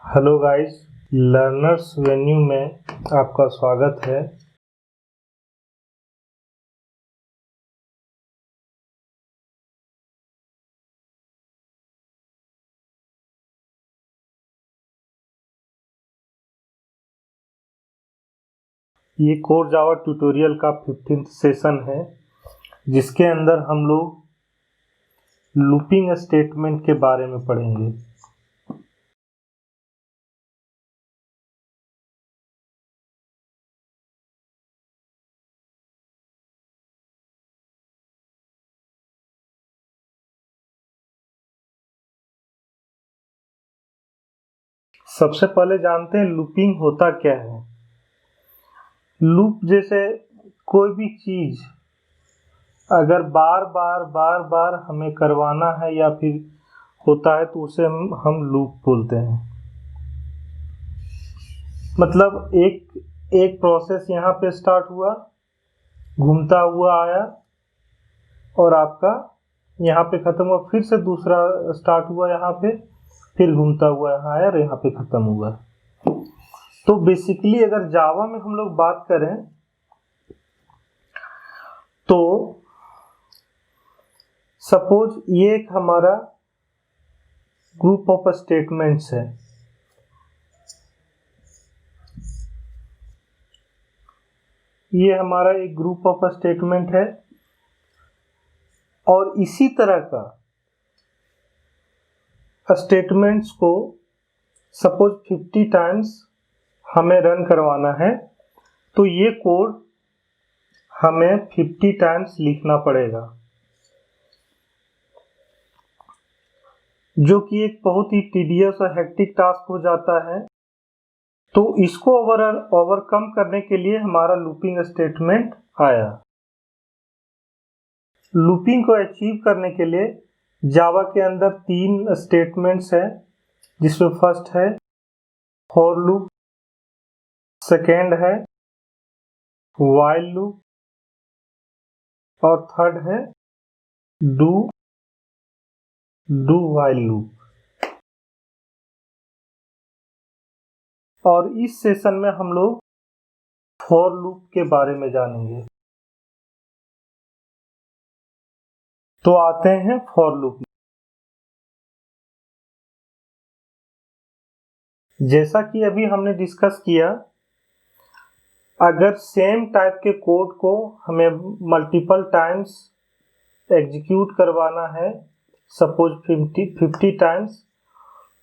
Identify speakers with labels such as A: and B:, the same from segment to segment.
A: Hello guys, learners venue में आपका स्वागत है। ये कोर जावा ट्यूटोरियल का 15th सेशन है, जिसके अंदर हम लोग लूपिंग स्टेटमेंट के बारे में पढ़ेंगे। सबसे पहले जानते हैं लूपिंग होता क्या है। लूप जैसे कोई भी चीज अगर बार बार हमें करवाना है या फिर होता है तो उसे हम लूप बोलते हैं। मतलब एक प्रोसेस यहाँ पे स्टार्ट हुआ, घूमता हुआ आया और आपका यहाँ पे खत्म हुआ, फिर से दूसरा स्टार्ट हुआ यहाँ पे, फिर घूमता हुआ यहाँ आया और यहाँ पे खत्म हुआ। तो बेसिकली अगर जावा में हम लोग बात करें तो सपोज ये एक हमारा ग्रुप ऑफ स्टेटमेंट्स है। ये हमारा एक ग्रुप ऑफ स्टेटमेंट है और इसी तरह का स्टेटमेंट्स को सपोज 50 टाइम्स हमें रन करवाना है, तो ये कोड हमें 50 टाइम्स लिखना पड़ेगा, जो कि एक बहुत ही टीडियस और हेक्टिक टास्क हो जाता है। तो इसको ओवरकम करने के लिए हमारा लूपिंग स्टेटमेंट आया। लूपिंग को अचीव करने के लिए जावा के अंदर 3 स्टेटमेंट्स है, जिसमें फर्स्ट है फॉर लूप, सेकेंड है व्हाइल लूप और थर्ड है डू व्हाइल लूप। और इस सेशन में हम लोग फॉर लूप के बारे में जानेंगे। तो आते हैं फॉर लूप। जैसा कि अभी हमने डिस्कस किया, अगर सेम टाइप के कोड को हमें मल्टीपल टाइम्स एग्जीक्यूट करवाना है, सपोज 50 टाइम्स,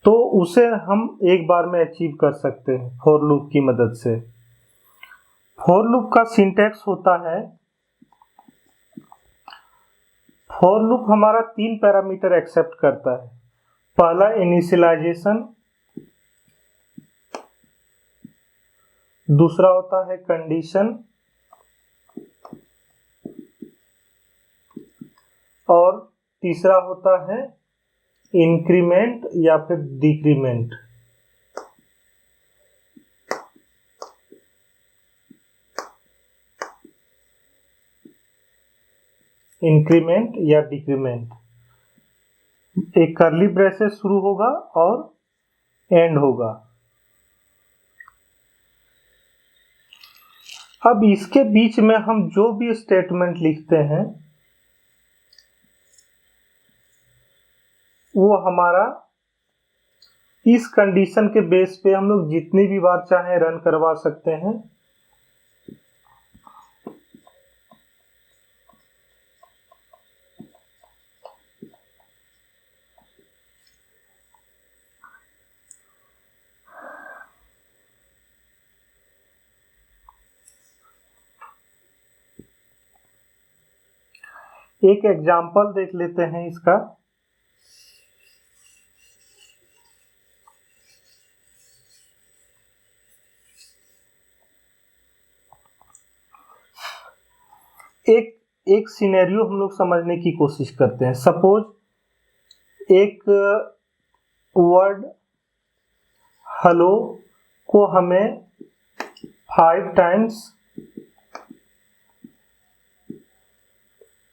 A: तो उसे हम एक बार में अचीव कर सकते हैं फॉर लूप की मदद से। फॉर लूप का सिंटैक्स होता है, फॉर लूप हमारा 3 पैरामीटर एक्सेप्ट करता है। पहला इनिशियलाइजेशन, दूसरा होता है कंडीशन और तीसरा होता है इंक्रीमेंट या फिर डिक्रीमेंट। इंक्रीमेंट या डिक्रीमेंट, एक कर्ली ब्रेसेस शुरू होगा और एंड होगा। अब इसके बीच में हम जो भी स्टेटमेंट लिखते हैं वो हमारा इस कंडीशन के बेस पे हम लोग जितनी भी बार चाहे रन करवा सकते हैं। एक एग्जांपल देख लेते हैं इसका। एक सिनेरियो हम लोग समझने की कोशिश करते हैं। सपोज एक वर्ड हेलो को हमें 5 टाइम्स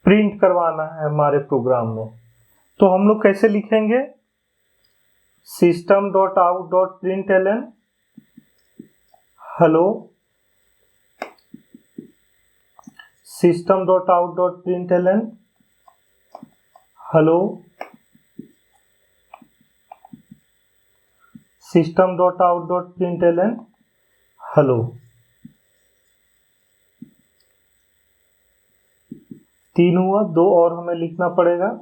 A: प्रिंट करवाना है हमारे प्रोग्राम में, तो हम लोग कैसे लिखेंगे? System dot out dot println hello, system dot out dot println hello, system dot out dot println hello. 3 हुआ, 2 और हमें लिखना पड़ेगा।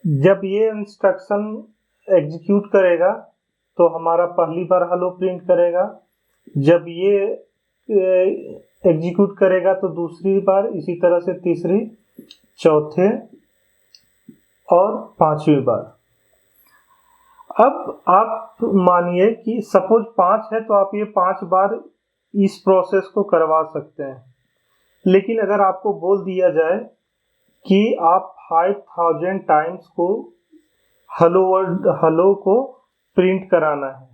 A: जब ये इंस्ट्रक्शन एग्जीक्यूट करेगा तो हमारा पहली बार हेलो प्रिंट करेगा, जब ये एग्जीक्यूट करेगा तो दूसरी बार, इसी तरह से तीसरी, चौथे और 5वीं बार। अब आप मानिए कि सपोज 5 है तो आप ये 5 बार इस प्रोसेस को करवा सकते हैं, लेकिन अगर आपको बोल दिया जाए कि आप 5000 टाइम्स को हेलो को प्रिंट कराना है,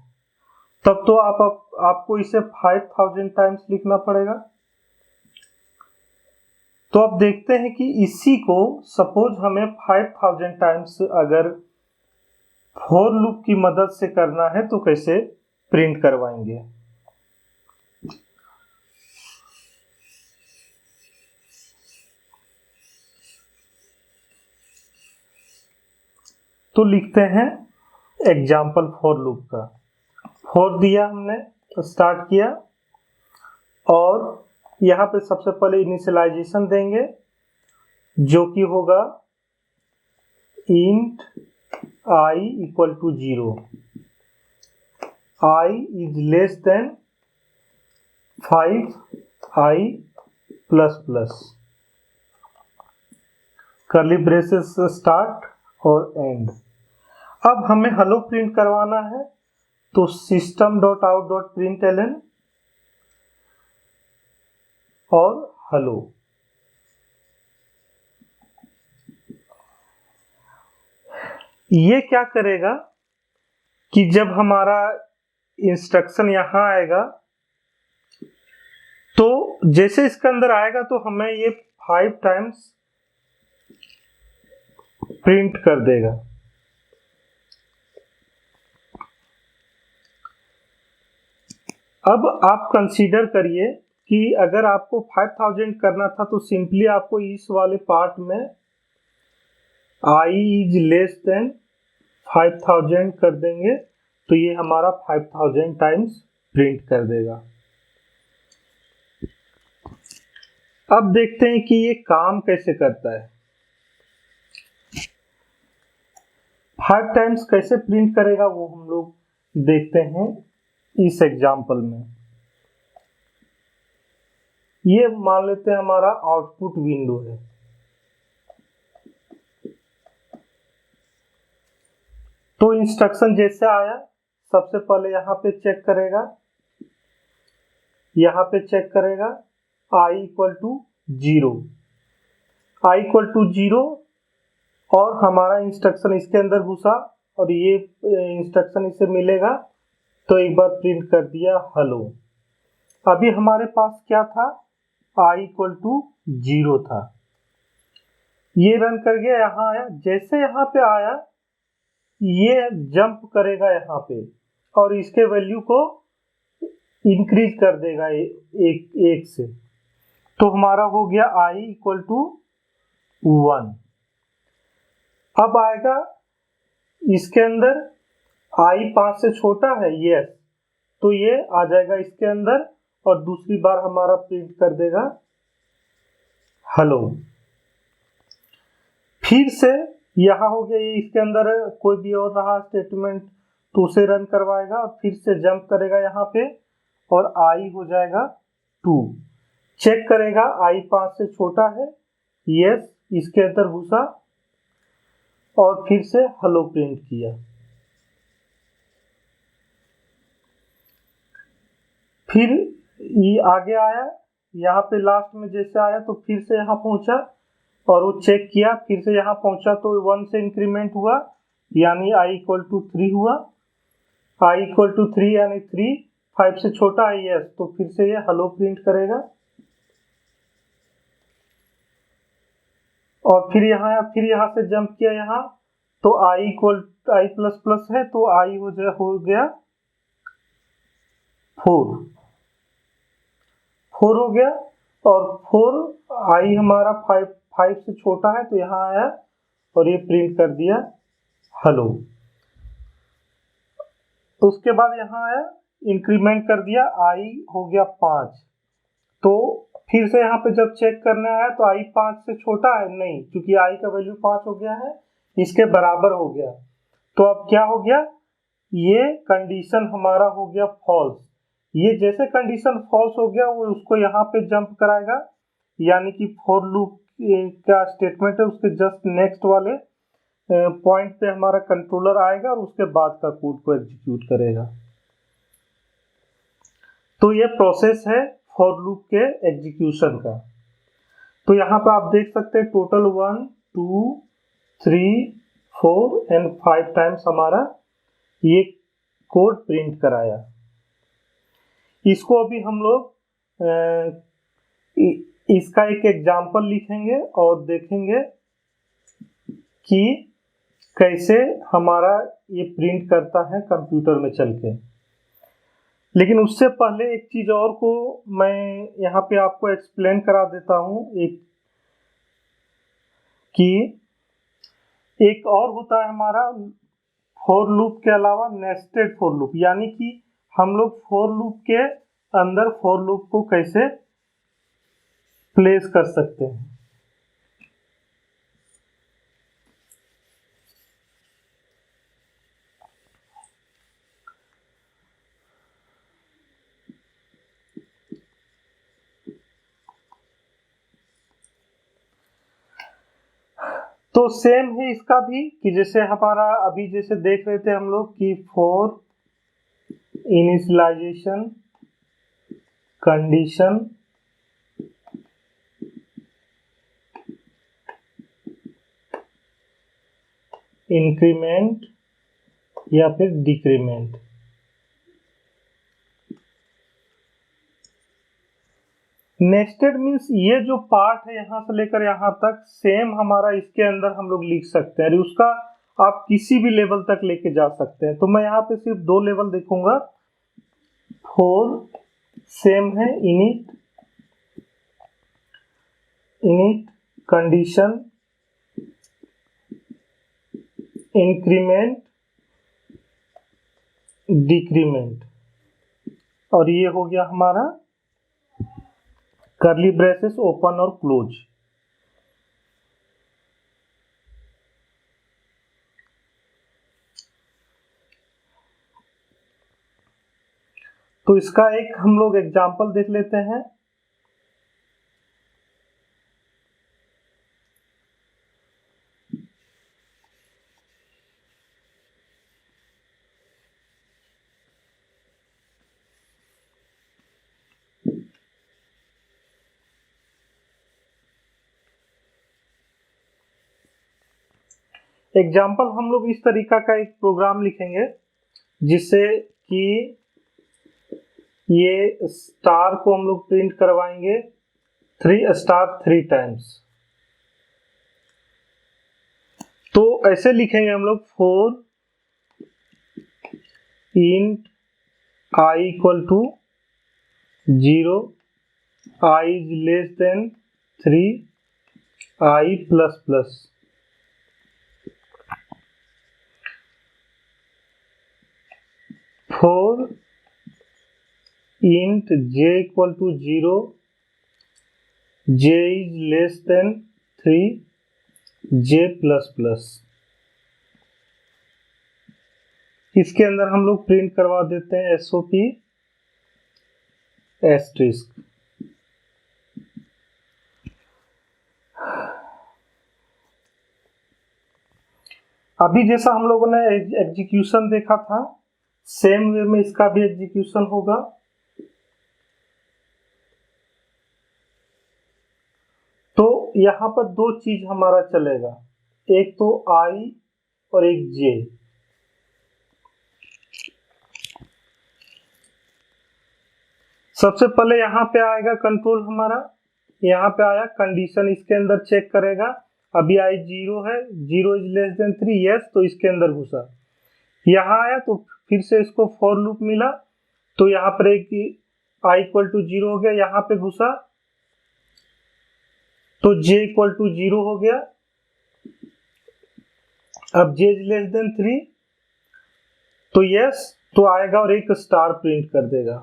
A: तब तो आपको इसे 5000 टाइम्स लिखना पड़ेगा। तो अब देखते हैं कि इसी को सपोज हमें 5000 टाइम्स अगर फॉर लूप की मदद से करना है तो कैसे प्रिंट करवाएंगे। तो लिखते हैं एग्जाम्पल फॉर लूप का। फॉर दिया हमने, स्टार्ट किया, और यहाँ पे सबसे पहले इनिशियलाइजेशन देंगे जो कि होगा int i equal to 0, i is less than 5 i plus plus, curly braces start और एंड। अब हमें हेलो प्रिंट करवाना है तो system dot out dot println और हेलो। ये क्या करेगा कि जब हमारा इंस्ट्रक्शन यहां आएगा तो जैसे इसके अंदर आएगा तो हमें ये 5 टाइम्स प्रिंट कर देगा। अब आप कंसीडर करिए कि अगर आपको 5000 करना था तो सिंपली आपको इस वाले पार्ट में i इज लेस देन 5000 कर देंगे तो ये हमारा 5000 टाइम्स प्रिंट कर देगा। अब देखते हैं कि ये काम कैसे करता है। 5 टाइम्स कैसे प्रिंट करेगा वो हम लोग देखते हैं इस एग्जाम्पल में। ये मान लेते हैं हमारा आउटपुट विंडो है। तो इंस्ट्रक्शन जैसे आया सबसे पहले यहाँ पे चेक करेगा, यहाँ पे चेक करेगा i equal to 0, i equal to 0, और हमारा इंस्ट्रक्शन इसके अंदर घुसा और ये इंस्ट्रक्शन इसे मिलेगा तो एक बार प्रिंट कर दिया हेलो। अभी हमारे पास क्या था, i इक्वल टू 0 था, ये रन कर गया, यहाँ आया, जैसे यहाँ पे आया ये जंप करेगा यहाँ पे और इसके वैल्यू को इंक्रीज कर देगा एक से, तो हमारा हो गया i इक्वल टू 1। अब आएगा इसके अंदर i 5 से छोटा है, यस, तो ये आ जाएगा इसके अंदर और दूसरी बार हमारा प्रिंट कर देगा हेलो। फिर से यहाँ हो गया, ये इसके अंदर कोई भी और रहा स्टेटमेंट तो उसे रन करवाएगा और फिर से जंप करेगा यहाँ पे और i हो जाएगा 2, चेक करेगा i 5 से छोटा है, यस, इसके अंदर घुसा और फिर से हेलो प्रिंट किया। फिर ये आगे आया, यहाँ पे लास्ट में जैसे आया तो फिर से यहाँ पहुंचा और वो चेक किया, फिर से यहाँ पहुंचा तो 1 से इंक्रीमेंट हुआ यानी i इक्वल टू 3 हुआ। आई इक्वल टू 3 यानी 3 5 से छोटा है यस, तो फिर से ये हेलो प्रिंट करेगा। और फिर यहाँ से जंप किया यहाँ, तो आई प्लस प्लस है, तो आई हो गया 4 हो गया। और 4 आई हमारा 5 से छोटा है, तो यहाँ आया और ये प्रिंट कर दिया हेलो। उसके बाद यहाँ आया इंक्रीमेंट कर दिया, आई हो गया 5। तो फिर से यहाँ पे जब चेक करने आया तो आई 5 से छोटा है नहीं, क्योंकि आई का वैल्यू 5 हो गया है, इसके बराबर हो गया। तो अब क्या हो गया, ये कंडीशन हमारा हो गया फॉल्स। ये जैसे कंडीशन फॉल्स हो गया वो उसको यहाँ पे जंप कराएगा, यानी कि फॉर लूप का स्टेटमेंट है उसके जस्ट नेक्स्ट वाले पॉइंट पे हमारा कंट्रोलर आएगा और उसके बाद का कोड को एग्जीक्यूट करेगा। तो ये प्रोसेस है फॉर लूप के एग्जीक्यूशन का। तो यहाँ पे आप देख सकते हैं टोटल 1 2 3 4 एंड 5 टाइम्स हमारा ये कोड प्रिंट कराया। इसको अभी हम लोग इसका एक एग्जाम्पल लिखेंगे और देखेंगे कि कैसे हमारा ये प्रिंट करता है कंप्यूटर में चल के। लेकिन उससे पहले एक चीज और को मैं यहाँ पे आपको एक्सप्लेन करा देता हूँ, एक और होता है हमारा फॉर लूप के अलावा नेस्टेड फॉर लूप, यानी कि हम लोग फॉर लूप के अंदर फॉर लूप को कैसे प्लेस कर सकते हैं। तो सेम है इसका भी, कि जैसे हमारा अभी जैसे देख रहे थे हम लोग कि फॉर इनिशियलाइजेशन कंडीशन इंक्रीमेंट या फिर डिक्रीमेंट। नेस्टेड मीन्स ये जो पार्ट है यहाँ से लेकर यहाँ तक सेम हमारा इसके अंदर हम लोग लिख सकते हैं, उसका आप किसी भी लेवल तक लेके जा सकते हैं। तो मैं यहाँ पे सिर्फ 2 लेवल देखूंगा। फॉर सेम है इनिट कंडीशन इंक्रीमेंट डिक्रीमेंट, और ये हो गया हमारा कर्ली ब्रेसेस ओपन और क्लोज। तो इसका एक हम लोग एग्जांपल देख लेते हैं। एग्जाम्पल हम लोग इस तरीका का एक प्रोग्राम लिखेंगे जिससे कि ये स्टार को हम लोग प्रिंट करवाएंगे 3 टाइम्स। तो ऐसे लिखेंगे हम लोग for int i equal to 0, i is less than 3, i plus plus. For int j equal to 0, j is less than 3, j plus plus. इसके अंदर हम लोग प्रिंट करवा देते हैं SOP एस्ट्रिस्क। अभी जैसा हम लोगों ने एग्जीक्यूशन देखा था, सेम वे में इसका भी एग्जीक्यूशन होगा। तो यहाँ पर 2 चीज हमारा चलेगा, एक तो I और एक J। सबसे पहले यहाँ पे आएगा कंट्रोल हमारा, यहाँ पे आया कंडीशन, इसके अंदर चेक करेगा। अभी आई 0 है, 0 इज लेस देन 3, यस, तो इसके अंदर घुसा। यहाँ आया तो फिर से इसको फॉर लूप मिला, तो यहाँ पर एक आई इक्वल टू 0 हो गया, यहाँ पे घुसा तो जे इक्वल टू 0 हो गया। अब जे इज लेस देन 3 तो यस, तो आएगा और एक स्टार प्रिंट कर देगा।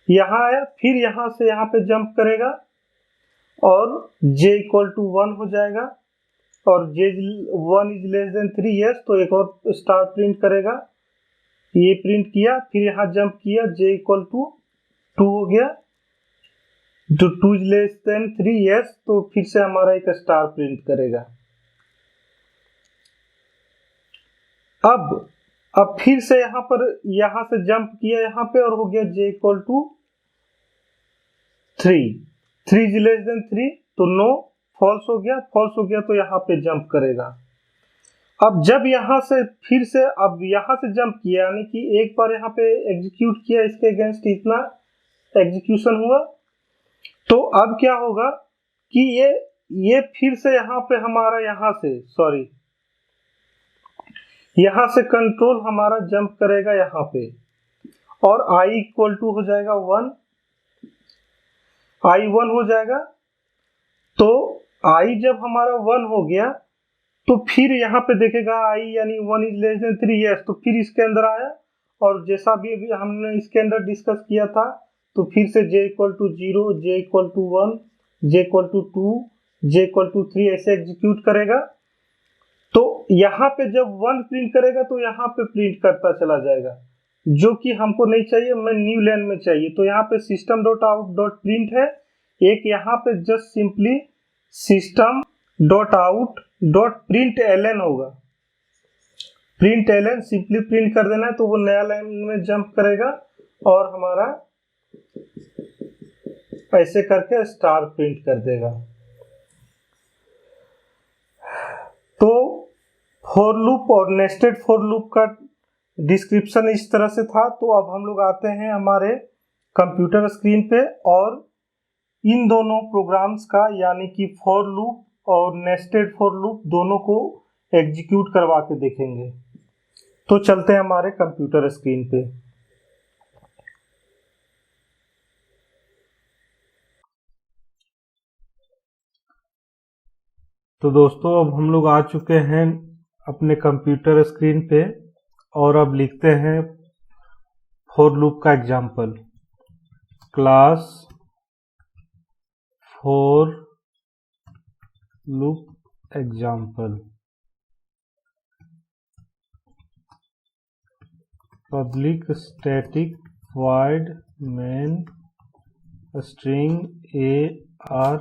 A: यहाँ आया, फिर यहाँ से यहाँ पे जंप करेगा और j इक्वल टू 1 हो जाएगा, और j 1 is less than 3, yes, तो एक और स्टार प्रिंट करेगा। ये प्रिंट किया, फिर यहाँ जंप किया, j इक्वल टू 2 हो गया, तो 2 इज लेस देन 3, यस, तो फिर से हमारा एक स्टार प्रिंट करेगा। अब फिर से यहाँ पर यहाँ से जंप किया यहाँ पे और हो गया j equal to 3, 3 is less than 3, तो नो, फॉल्स हो गया, फॉल्स हो गया तो यहाँ पे जंप करेगा। अब जब यहाँ से फिर से अब यहाँ से जंप किया, यानी कि एक बार यहाँ पे एग्जीक्यूट किया, इसके अगेंस्ट इतना एग्जीक्यूशन हुआ, तो अब क्या होगा कि ये फिर से यहाँ पे हमारा यहाँ से कंट्रोल हमारा जंप करेगा यहाँ पे, और i इक्वल टू हो जाएगा 1, i 1 हो जाएगा। तो i जब हमारा 1 हो गया तो फिर यहाँ पे देखेगा i यानी 1 इज लेस देन 3, यस, तो फिर इसके अंदर आया, और जैसा भी हमने इसके अंदर डिस्कस किया था, तो फिर से j equal to 0, j equal to 1, j equal to 2, j equal to 3 ऐसे एग्जीक्यूट करेगा। तो यहाँ पे जब 1 प्रिंट करेगा तो यहाँ पे प्रिंट करता चला जाएगा, जो कि हमको नहीं चाहिए, मैं न्यू लाइन में चाहिए। तो यहाँ पे system dot out dot print है, एक यहाँ पे just simply system dot out dot print LN होगा, प्रिंट एलएन सिंपली प्रिंट कर देना है, तो वो नया लाइन में जंप करेगा और हमारा ऐसे करके स्टार प्रिंट कर देगा। तो फॉर लूप और नेस्टेड फॉर लूप का डिस्क्रिप्शन इस तरह से था। तो अब हम लोग आते हैं हमारे कंप्यूटर स्क्रीन पे और इन दोनों प्रोग्राम्स का, यानी कि फॉर लूप और नेस्टेड फॉर लूप, दोनों को एग्जीक्यूट करवा के देखेंगे। तो चलते हैं हमारे कंप्यूटर स्क्रीन पे। तो दोस्तों अब हम लोग आ चुके हैं अपने कंप्यूटर स्क्रीन पे और अब लिखते हैं फॉर लूप का example, class for loop example, public static void main string AR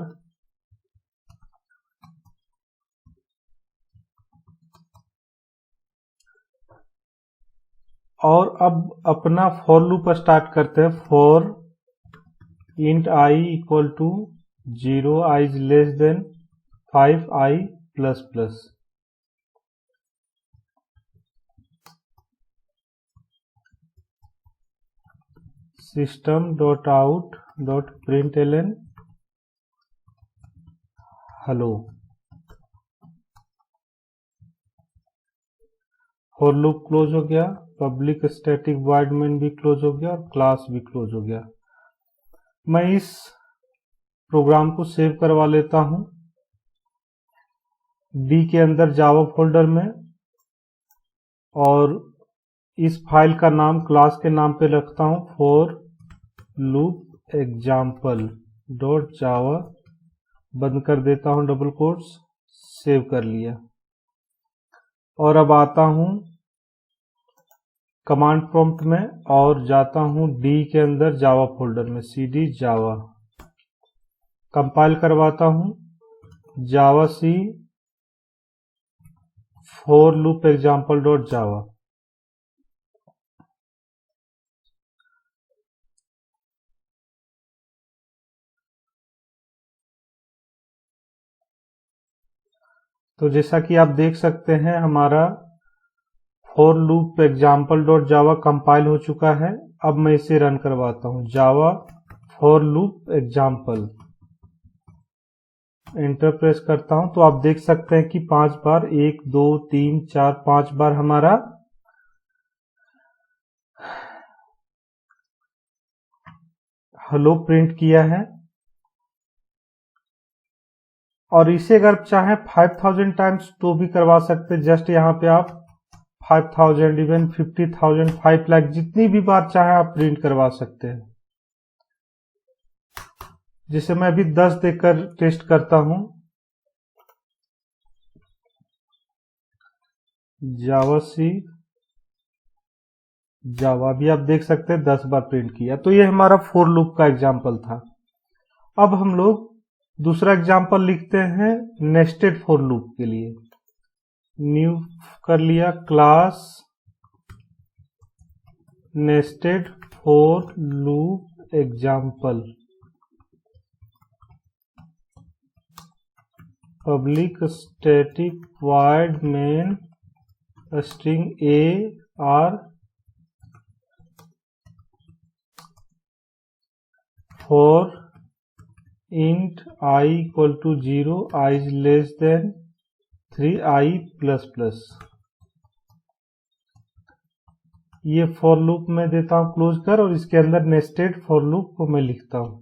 A: और अब अपना फॉर लूप स्टार्ट करते हैं। For int i equal to 0, i is less than 5, i plus plus. System dot out dot println hello. For loop close हो गया, public static void main भी close हो गया और क्लास भी क्लोज हो गया। मैं इस प्रोग्राम को सेव करवा लेता हूं डी के अंदर जावा फोल्डर में, और इस फाइल का नाम क्लास के नाम पे रखता हूं, फॉर लूप एग्जाम्पल डॉट जावा, बंद कर देता हूं डबल कोट्स, सेव कर लिया। और अब आता हूं कमांड प्रॉम्प्ट में और जाता हूं डी के अंदर जावा फोल्डर में, cd जावा, कंपाइल करवाता हूं javac for loop example dot Java. तो जैसा कि आप देख सकते हैं हमारा for loop example dot Java compile हो चुका है। अब मैं इसे रन करवाता हूं, Java for loop example, enter press करता हूं तो आप देख सकते हैं कि 5 बार 1 2 3 4 5 बार हमारा हेलो प्रिंट किया है। और इसे अगर चाहें 5000 टाइम्स तो भी करवा सकते हैं। जस्ट यहाँ पे आप 5000 इवन 50,000 5 लाख जितनी भी बार चाहे आप प्रिंट करवा सकते हैं। जैसे मैं अभी 10 देकर टेस्ट करता हूं, जावा सी जावा भी आप देख सकते हैं 10 बार प्रिंट किया। तो ये हमारा फॉर लूप का एग्जाम्पल था। अब हम लोग दूसरा एग्जाम्पल लिखते हैं नेस्टेड फॉर लूप के लिए। न्यू कर लिया, class nested for loop example, public static void main string A R for int I equal to 0, I is less than 3, I plus plus। ये फॉर लूप में देता हूं क्लोज कर, और इसके अंदर नेस्टेड फॉर लूप को मैं लिखता हूं,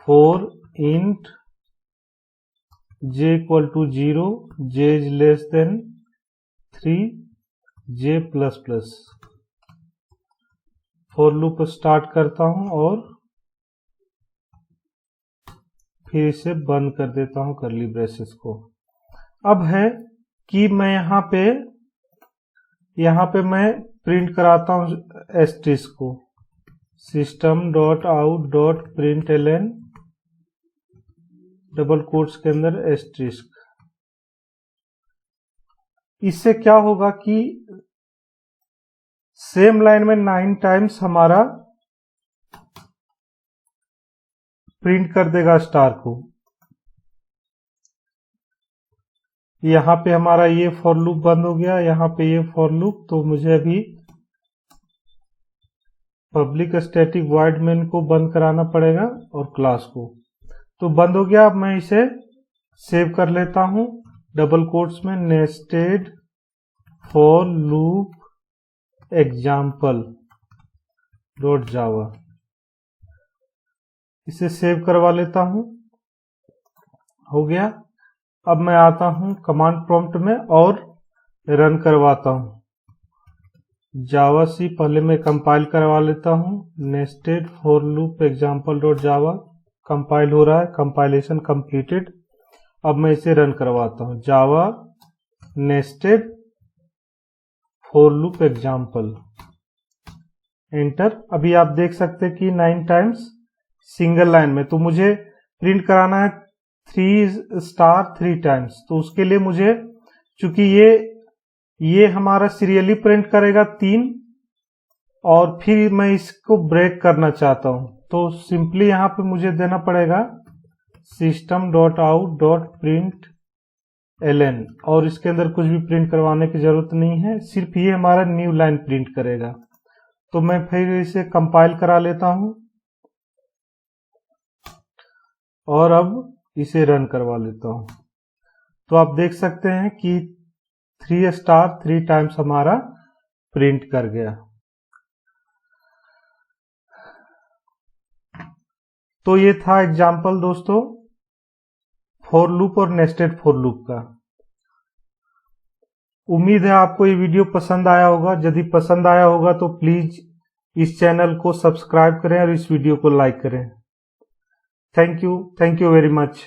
A: for int j equal to 0, j is less than 3, j plus plus। For loop start करता हूं और फिर इसे बंद कर देता हूं कर्ली ब्रेसेस को। अब है कि मैं यहाँ पे मैं प्रिंट कराता हूं एस्ट्रिक्स को, system dot out dot println double quotes के अंदर एस्ट्रिक्स। इससे क्या होगा कि सेम लाइन में 9 टाइम्स हमारा प्रिंट कर देगा स्टार को। यहां पे हमारा ये फॉर लूप बंद हो गया, यहां पे ये फॉर लूप। तो मुझे अभी पब्लिक स्टैटिक वॉइड मेन को बंद कराना पड़ेगा और क्लास को। तो बंद हो गया। अब मैं इसे सेव कर लेता हूं डबल कोट्स में, nested for loop example dot जावा। इसे सेव करवा लेता हूं, हो गया। अब मैं आता हूं कमांड प्रॉम्प्ट में और रन करवाता हूं। जावा सी पहले मैं कंपाइल करवा लेता हूं, nested for loop example dot Java. Compile हो रहा है, कंपाइलेशन कंप्लीटेड। अब मैं इसे रन करवाता हूं, Java nested for loop example, enter. अभी आप देख सकते हैं कि 9 टाइम्स सिंगल लाइन में। तो मुझे प्रिंट कराना है 3 स्टार 3 टाइम्स। तो उसके लिए मुझे, चूंकि ये हमारा सीरियली प्रिंट करेगा 3, और फिर मैं इसको ब्रेक करना चाहता हूं। तो सिंपली यहां पे मुझे देना पड़ेगा system dot out dot print ln, और इसके अंदर कुछ भी प्रिंट करवाने की जरूरत नहीं है, सिर्फ ये हमारा न्यू लाइन प्रिंट करेगा। तो मैं फिर इसे कंपाइल करा लेता हूं और अब इसे रन करवा लेता हूं। तो आप देख सकते हैं कि 3 स्टार 3 टाइम्स हमारा प्रिंट कर गया। तो ये था एग्जाम्पल दोस्तों फॉर लूप और नेस्टेड फॉर लूप का। उम्मीद है आपको ये वीडियो पसंद आया होगा। यदि पसंद आया होगा तो प्लीज इस चैनल को सब्सक्राइब करें और इस वीडियो को लाइक करें। Thank you very much.